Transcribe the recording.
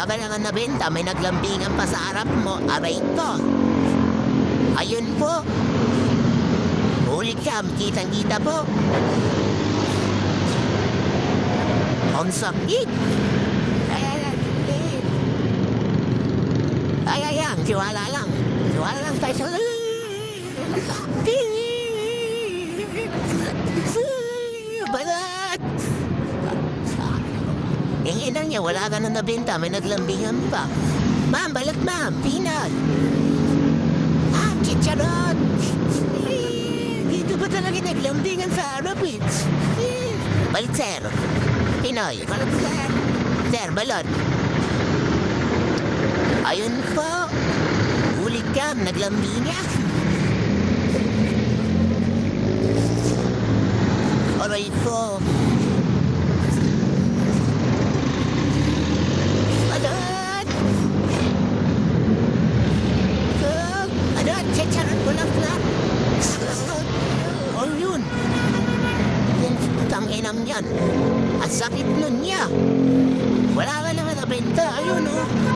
ka naman nabenta, may naglambingan pa sa harap mo. Aray ko. Ayun po. Huli ka, kitang-kita po. Ang sakit. Ay, tiwala lang. Tiwala lang tayo sa... Balat! Yung inang niya, wala ka na nabenta, may naglambingan pa. Ma'am, balat ma'am, pinat. Ma'am, chicharot. Dito ba talaga naglambingan sa Arabits? Balit, sir. Pinoy, balat, sir. Sir, balot. Ayun po. Ulit ka, naglambingan. Aray po. Balot! Balot, chicharon ko lang lang. Oh, yun. Yung tanginang yan. Ang sakit nun niya. Wala ka naman nabenta. Ayun, oh.